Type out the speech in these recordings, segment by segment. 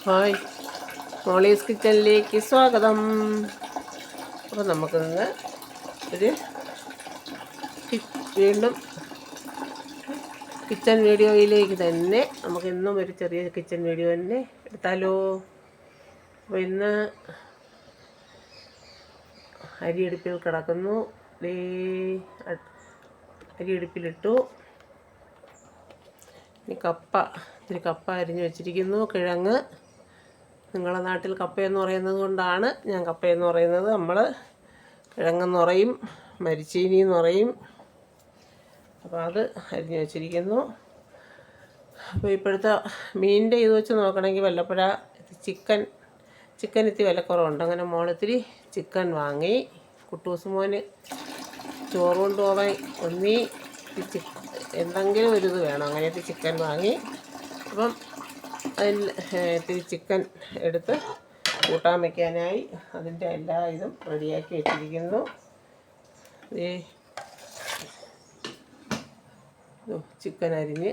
Hi, Molly's കിച്ചണിലേക്ക് സ്വാഗതം. അപ്പോൾ നമുക്കിന്ന് ഒരു വീണ്ടും കിച്ചൺ വീഡിയോയിലേക്ക് തന്നെ നമുക്കിന്നും ഒരു ചെറിയ കിച്ചൺ വീഡിയോ തന്നെ എടുത്താലോ. അപ്പോൾ ഇന്ന് അരിയെടുപ്പിൽ കിടക്കുന്നു. അരിയെടുപ്പിലിട്ടു. ഇനി ഇത്തിരി കപ്പ അരിഞ്ഞ് വെച്ചിരിക്കുന്നു. കിഴങ്ങ്, നിങ്ങളുടെ നാട്ടിൽ കപ്പയെന്ന് പറയുന്നത് കൊണ്ടാണ് ഞാൻ കപ്പയെന്ന് പറയുന്നത്. നമ്മൾ കിഴങ്ങെന്ന് പറയും, മരിച്ചീനി എന്ന് പറയും. അപ്പോൾ അത് അരിഞ്ഞ് വെച്ചിരിക്കുന്നു. അപ്പോൾ ഇപ്പോഴത്തെ മീനിൻ്റെ ഇത് വെച്ച് നോക്കണമെങ്കിൽ വല്ലപ്പോഴ ചിക്കൻ ഇത്തിരി വിലക്കുറവുണ്ട്. അങ്ങനെ മോളിത്തിരി ചിക്കൻ വാങ്ങി. കുട്ടൂസ് മോന് ചോറ് കൊണ്ടുപോകാൻ എന്തെങ്കിലും ഒരു ഇത് വേണം. അങ്ങനെയൊക്കെ ചിക്കൻ വാങ്ങി. അപ്പം അതിൽ ഇത്തിരി ചിക്കൻ എടുത്ത് കൂട്ടാൻ വയ്ക്കാനായി അതിൻ്റെ എല്ലാ ഇതും റെഡിയാക്കി വെച്ചിരിക്കുന്നു. ചിക്കൻ അരിഞ്ഞ്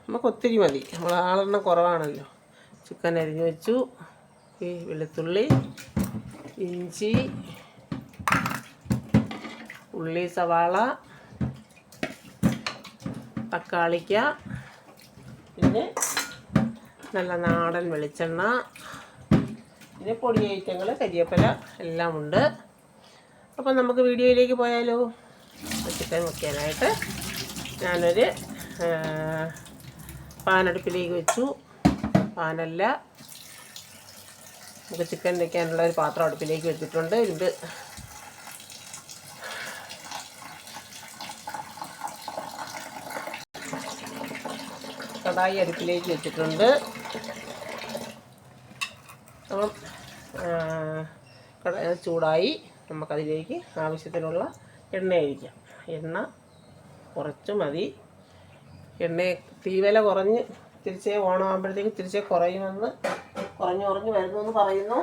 നമുക്ക് ഒത്തിരി മതി, നമ്മൾ ആളെണ്ണം കുറവാണല്ലോ. ചിക്കൻ അരിഞ്ഞ് വെച്ചു. ഈ വെളുത്തുള്ളി, ഇഞ്ചി, ഉള്ളി, സവാള, തക്കാളിക്ക, പിന്നെ നല്ല നാടൻ വെളിച്ചെണ്ണ, പിന്നെ പൊടി ഐറ്റങ്ങൾ, കരിവേപ്പില എല്ലാം ഉണ്ട്. അപ്പം നമുക്ക് വീഡിയോയിലേക്ക് പോയാലോ. ചിക്കൻ വയ്ക്കാനായിട്ട് ഞാനൊരു പാനടുപ്പിലേക്ക് വെച്ചു. പാനല്ല, നമുക്ക് ചിക്കൻ വയ്ക്കാനുള്ള ഒരു പാത്രം അടുപ്പിലേക്ക് വെച്ചിട്ടുണ്ട്. ഇരുമ്പ് കടായി അടുപ്പിലേക്ക് വെച്ചിട്ടുണ്ട്. അപ്പം ചൂടായി. നമുക്കതിലേക്ക് ആവശ്യത്തിനുള്ള എണ്ണ ഒഴിക്കാം. എണ്ണ കുറച്ച് മതി. തീവില കുറഞ്ഞ് തിരിച്ചേ ഓണമാകുമ്പോഴത്തേക്ക് തിരിച്ചേ കുറഞ്ഞു വരുന്നു പറയുന്നു.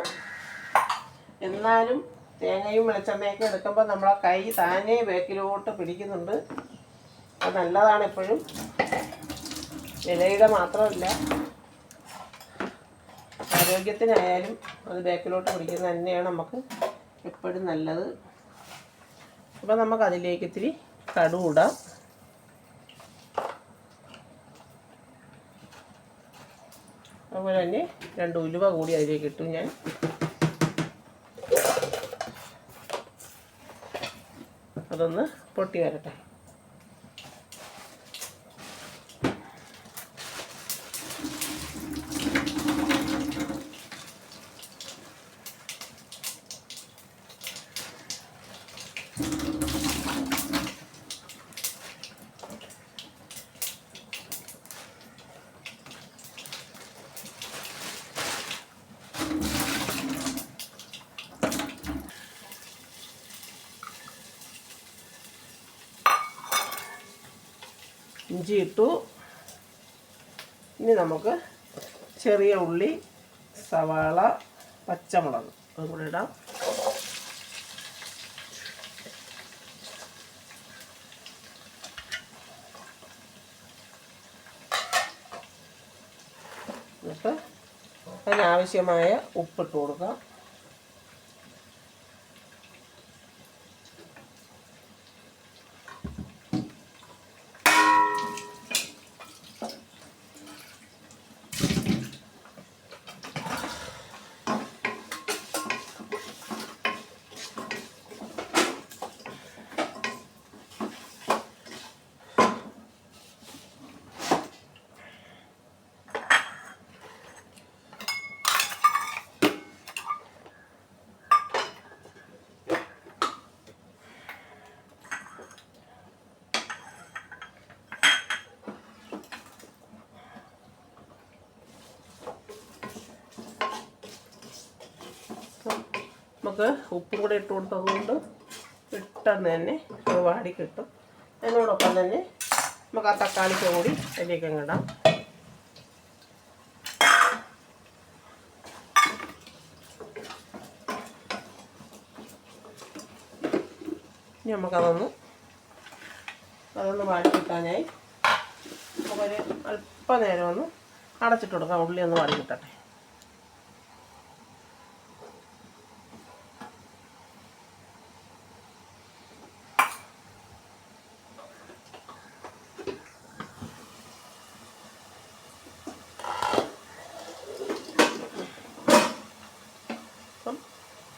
എന്നാലും തേങ്ങയും വെളിച്ചെണ്ണയൊക്കെ എടുക്കുമ്പോൾ നമ്മളെ കൈ താനേ ബാക്കിലോട്ട് പിടിക്കുന്നുണ്ട്. അത് നല്ലതാണ്. എപ്പോഴും വിലയുടെ മാത്രമല്ല, ആരോഗ്യത്തിനായാലും അത് ബാക്കിലോട്ട് പിടിക്കുന്നത് തന്നെയാണ് നമുക്ക് എപ്പോഴും നല്ലത്. അപ്പോൾ നമുക്കതിലേക്ക് ഇത്തിരി കടുക് ഇടാം. അതുപോലെ തന്നെ 2 ഉലുവ കൂടി അതിലേക്ക് ഇട്ടു ഞാൻ. അതൊന്ന് പൊട്ടി വരട്ടെ. ഇഞ്ചി ഇട്ടു. ഇനി നമുക്ക് ചെറിയ ഉള്ളി, സവാള, പച്ചമുളക് അതും കൂടി ഇടാം. എന്നിട്ട് അതിനാവശ്യമായ ഉപ്പിട്ട് കൊടുക്കാം. നമുക്ക് ഉപ്പും കൂടെ ഇട്ട് കൊടുത്തതുകൊണ്ട് പെട്ടെന്ന് തന്നെ അത് വാടി കിട്ടും. അതിനോടൊപ്പം തന്നെ നമുക്ക് ആ തക്കാളിക്ക് കൂടി അതിലേക്ക് അങ്ങ് ഇടാം. ഇനി നമുക്കതൊന്ന് വാടി കിട്ടാനായി നമുക്കൊരു അല്പനേരം ഒന്ന് അടച്ചിട്ട് കൊടുക്കാം. ഉള്ളി ഒന്ന് വാടി കിട്ടട്ടെ.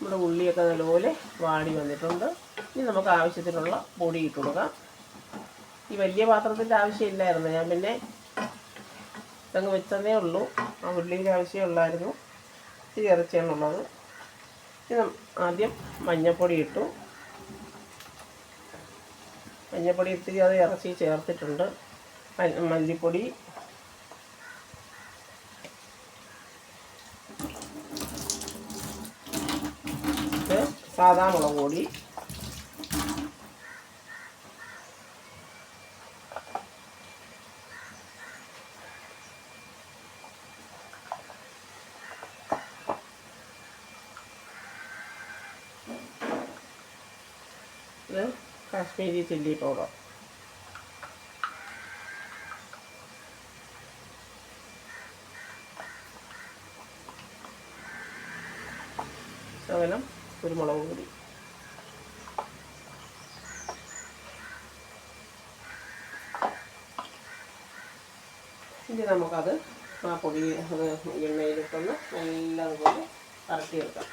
നമ്മുടെ ഉള്ളിയൊക്കെ നല്ലപോലെ വാടി വന്നിട്ടുണ്ട്. ഇനി നമുക്ക് ആവശ്യത്തിനുള്ള പൊടി ഇട്ട് കൊടുക്കാം. ഈ വലിയ പാത്രത്തിൻ്റെ ആവശ്യമില്ലായിരുന്നു, ഞാൻ പിന്നെ ഇതങ്ങ് വെച്ചതേ ഉള്ളൂ. ആ ഉള്ളിയുടെ ആവശ്യമുള്ളായിരുന്നു. ഇച്ചിരി ഇറച്ചിയാണുള്ളത്. ഇനി ആദ്യം മഞ്ഞൾപ്പൊടി ഇട്ടു. മഞ്ഞൾപ്പൊടി ഇത്തിരി അത് ഇറച്ചി ചേർത്തിട്ടുണ്ട്. മല്ലിപ്പൊടി, സാദാ മുളക് പൊടി, ഇത് കാശ്മീരി ചില്ലി പൗഡർ, ശകലം കുരുമുളക് പൊടി. ഇനി നമുക്കത് ആ പൊടി അത് എണ്ണയിലിട്ടൊന്ന് നല്ലതുപോലെ കറക്കിയെടുക്കാം.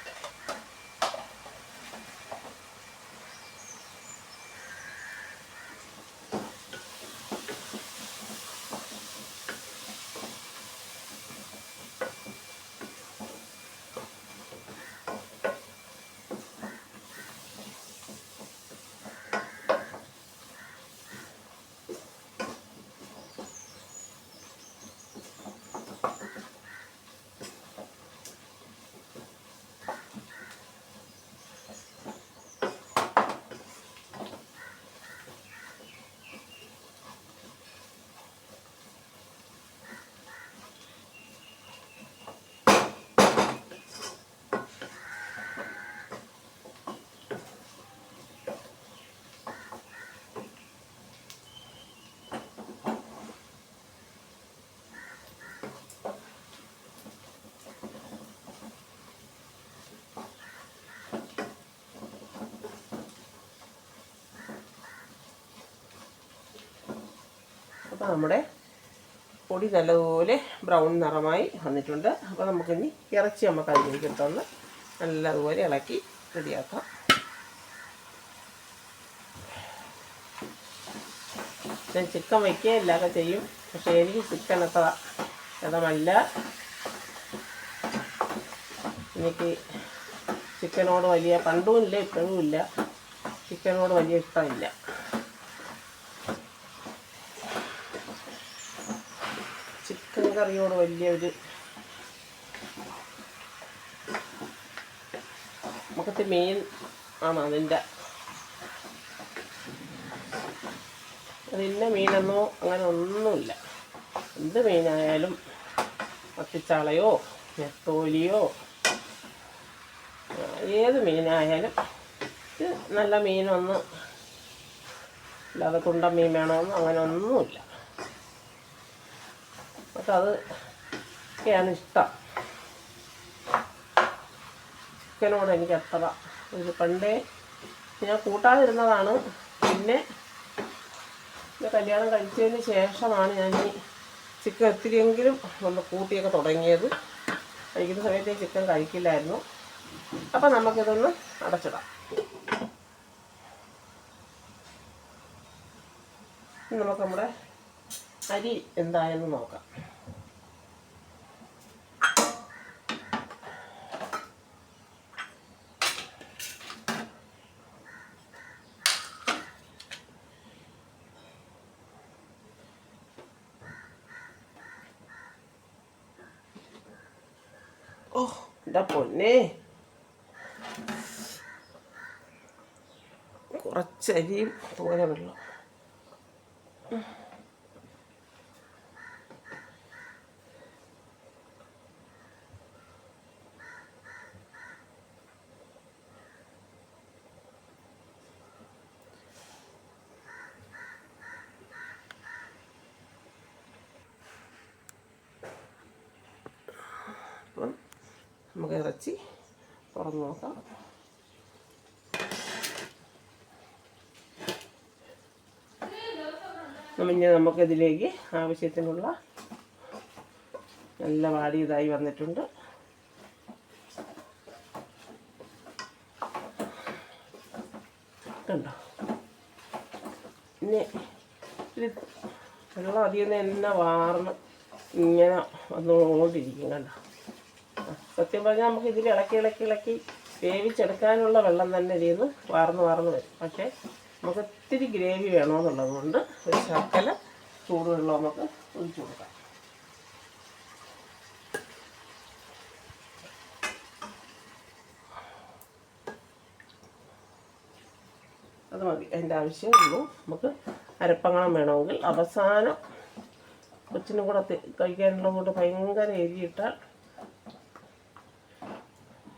അപ്പോൾ നമ്മുടെ പൊടി നല്ലതുപോലെ ബ്രൗൺ നിറമായി വന്നിട്ടുണ്ട്. അപ്പോൾ നമുക്കിനി ഇറച്ചി നമുക്ക് അതിലേക്ക് ഇട്ടൊന്ന് നല്ലതുപോലെ ഇളക്കി റെഡിയാക്കാം. ഞാൻ ചിക്കൻ വയ്ക്കുകയില്ലൊക്കെ ചെയ്യും, പക്ഷേ എനിക്ക് ചിക്കൻ അത്ര ഇഷ്ടമല്ല. എനിക്ക് ചിക്കനോട് വലിയ പണ്ടും ഇല്ല ഇപ്പോഴും ഇല്ല, ചിക്കനോട് വലിയ ഇഷ്ടമില്ല. ചിക്കൻ കറിയോട് വലിയൊരു നമുക്കത്തെ മീൻ ആണ് അതിൻ്റെ മീനെന്നോ അങ്ങനെ ഒന്നുമില്ല. എന്ത് മീനായാലും മത്തിച്ചാളയോ നെത്തോലിയോ ഏത് മീനായാലും ഇത് നല്ല മീനൊന്നും അല്ലാതെ കുണ്ടൻ മീൻ വേണമെന്ന് അങ്ങനെ ഒന്നുമില്ല. പക്ഷെ അത് ഒക്കെയാണ് ഇഷ്ടം. ചിക്കനോട് എനിക്ക് അത്ര ഇത് പണ്ടേ ഞാൻ കൂട്ടാതിരുന്നതാണ്. പിന്നെ കല്യാണം കഴിച്ചതിന് ശേഷമാണ് ഞാൻ ഈ ചിക്കൻ ഒത്തിരിയെങ്കിലും ഒന്ന് കൂട്ടിയൊക്കെ തുടങ്ങിയത്. കഴിക്കുന്ന സമയത്ത് ചിക്കൻ കഴിക്കില്ലായിരുന്നു. അപ്പം നമുക്കിതൊന്ന് അടച്ചിടാം. നമുക്ക് നമ്മുടെ അരി എന്തായെന്ന് നോക്കാം. ഓ എൻ്റെ പൊന്നേ, കുറച്ചരിയും തോനെ വെള്ളം. നമുക്ക് ഇറച്ചി തുറന്ന് നോക്കാം. നമുക്കിതിലേക്ക് ആവശ്യത്തിനുള്ള നല്ല വാടിയതായി വന്നിട്ടുണ്ട്. കണ്ടോ? ഇനി വെള്ളം അധികം തന്നെ വാർന്ന് ഇങ്ങനെ വന്നുകൊണ്ടിരിക്കും. കണ്ടോ? സത്യം പറഞ്ഞാൽ നമുക്ക് ഇതിൽ ഇളക്കി വേവിച്ചെടുക്കാനുള്ള വെള്ളം തന്നെ ഇതിൽ നിന്ന് വാർന്ന് വരും. പക്ഷേ നമുക്ക് ഒത്തിരി ഗ്രേവി വേണമെന്നുള്ളത് കൊണ്ട് ഒരു ശകല ചൂടുവെള്ളം നമുക്ക് ഒഴിച്ചു കൊടുക്കാം. അത് മതി, അതിൻ്റെ ആവശ്യമുള്ളൂ. നമുക്ക് അരപ്പങ്ങണം വേണമെങ്കിൽ അവസാനം കൊച്ചിനും കൂടെ കഴിക്കാനുള്ളത് കൊണ്ട് ഭയങ്കര എരിയിട്ടാൽ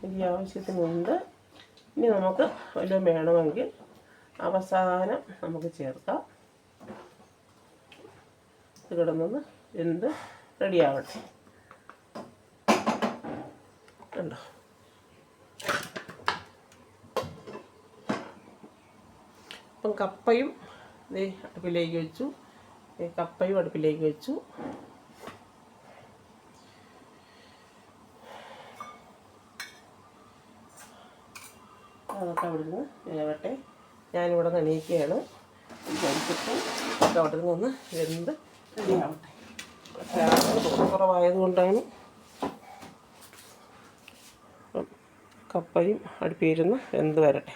എരി ആവശ്യത്തിനുണ്ട്. ഇനി നമുക്ക് വല്ലതും വേണമെങ്കിൽ അവസാനം നമുക്ക് ചേർക്കാം. ഇത് കിടന്നൊന്ന് എന്ത് റെഡിയാവട്ടെ. കണ്ടോ? അപ്പം കപ്പയും അടുപ്പിലേക്ക് വെച്ചു. അതൊക്കെ അവിടുന്ന് വേവട്ടെ. ഞാനിവിടെ നിന്ന് എണീക്കുകയാണ്. കഴിച്ചിട്ട് ഒക്കെ അവിടെ നിന്ന് ഒന്ന് വെന്ത് റെഡിയാവട്ടെ. കുറവായതുകൊണ്ടാണ്. അപ്പം കപ്പയും അടുപ്പിയിരുന്ന് വെന്ത് വരട്ടെ.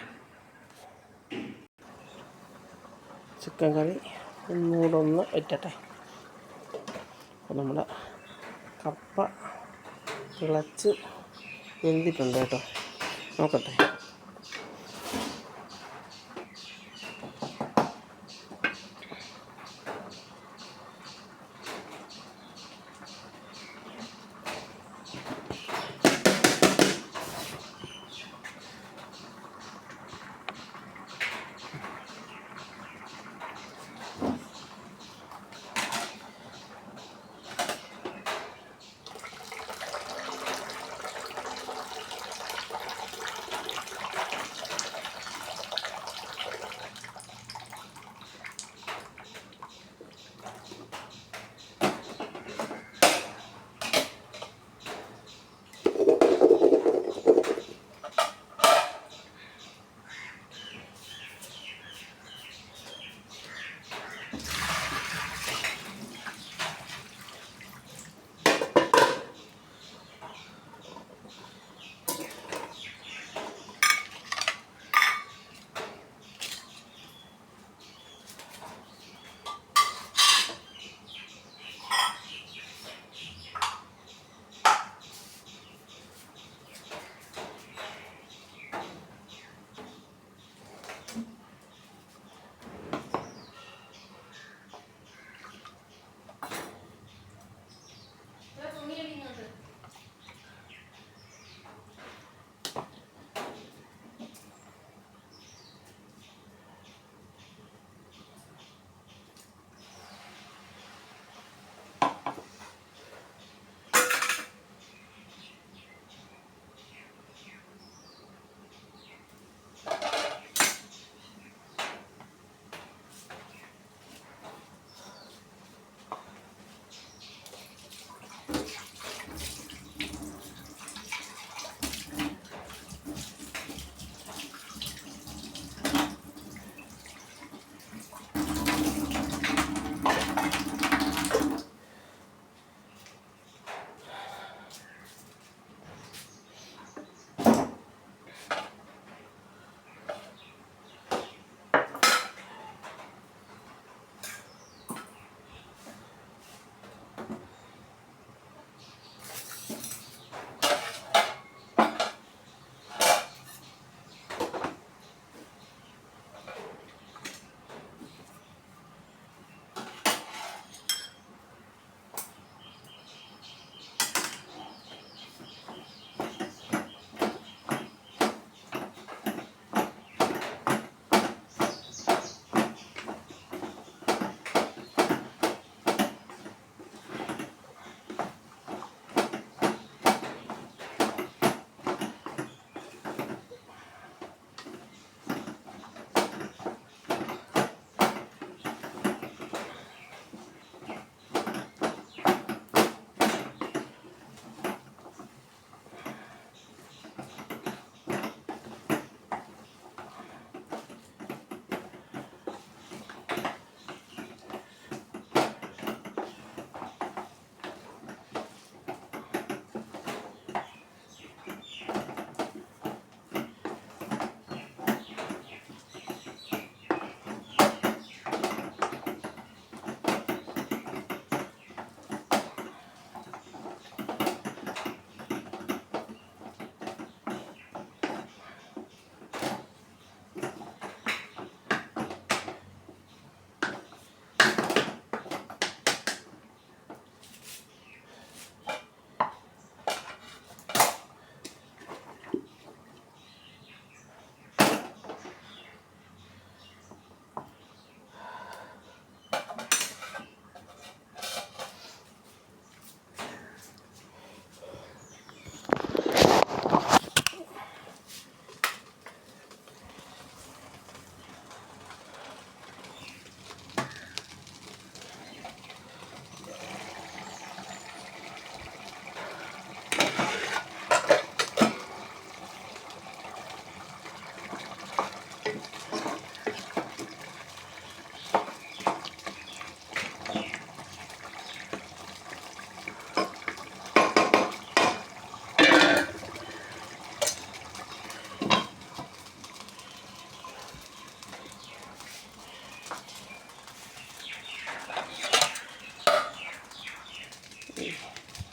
ചിക്കൻ കറി ഒന്നുകൂടെ ഒന്ന് വറ്റട്ടെ. അപ്പോൾ നമ്മുടെ കപ്പ തിളച്ച് വെന്തിട്ടുണ്ട് കേട്ടോ. നോക്കട്ടെ.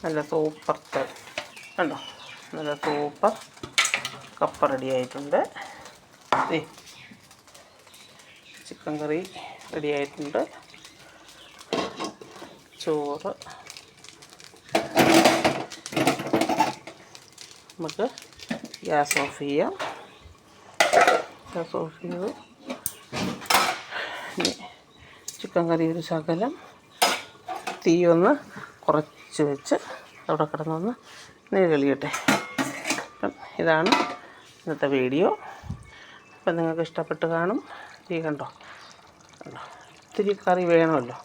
നല്ല സൂപ്പർ കണ്ടോ, നല്ല സൂപ്പർ കപ്പ റെഡി ആയിട്ടുണ്ട്. ചിക്കൻ കറി റെഡി ആയിട്ടുണ്ട്. ചോറ് നമുക്ക് ഗ്യാസ് ഓഫ് ചെയ്യാം. ഗ്യാസ് ഓഫ് ചെയ്തു. ചിക്കൻ കറി ഒരു ശകലം തീ ഒന്ന് കുറച്ച് വെച്ച് അവിടെ കിടന്നൊന്ന് നീളലിയട്ടെ. അപ്പം ഇതാണ് ഇന്നത്തെ വീഡിയോ. അപ്പം നിങ്ങൾക്ക് ഇഷ്ടപ്പെട്ട് കാണും. ഈ കണ്ടോ ഇത്തിരി കറി വേണമല്ലോ,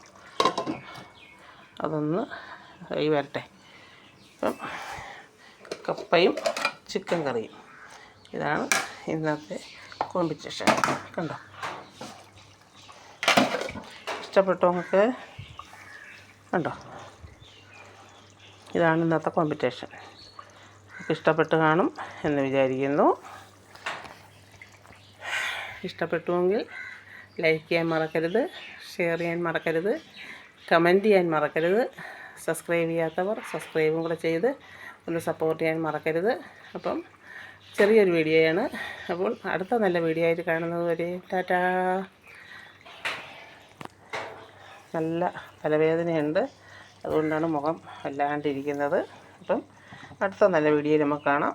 അതൊന്ന് കൈ വരട്ടെ. അപ്പം കപ്പയും ചിക്കൻ കറിയും ഇതാണ് ഇന്നത്തെ കോമ്പിനേഷൻ. കണ്ടോ, ഇഷ്ടപ്പെട്ടോ നിങ്ങൾക്ക്? കണ്ടോ, ഇതാണ് ഇന്നത്തെ കോമ്പിനേഷൻ. ഇഷ്ടപ്പെട്ട് കാണും എന്ന് വിചാരിക്കുന്നു. ഇഷ്ടപ്പെട്ടുവെങ്കിൽ ലൈക്ക് ചെയ്യാൻ മറക്കരുത്, ഷെയർ ചെയ്യാൻ മറക്കരുത്, കമൻറ്റ് ചെയ്യാൻ മറക്കരുത്. സബ്സ്ക്രൈബ് ചെയ്യാത്തവർ സബ്സ്ക്രൈബും കൂടെ ചെയ്ത് ഒന്ന് സപ്പോർട്ട് ചെയ്യാൻ മറക്കരുത്. അപ്പം ചെറിയൊരു വീഡിയോയാണ്. അപ്പോൾ അടുത്ത നല്ല വീഡിയോ ആയിട്ട് കാണുന്നത് വരെ ടാറ്റാ. നല്ല തലവേദനയുണ്ട്, അതുകൊണ്ടാണ് മുഖം വല്ലാണ്ടിരിക്കുന്നത്. അപ്പം അടുത്ത നല്ല വീഡിയോയിൽ നമുക്ക് കാണാം.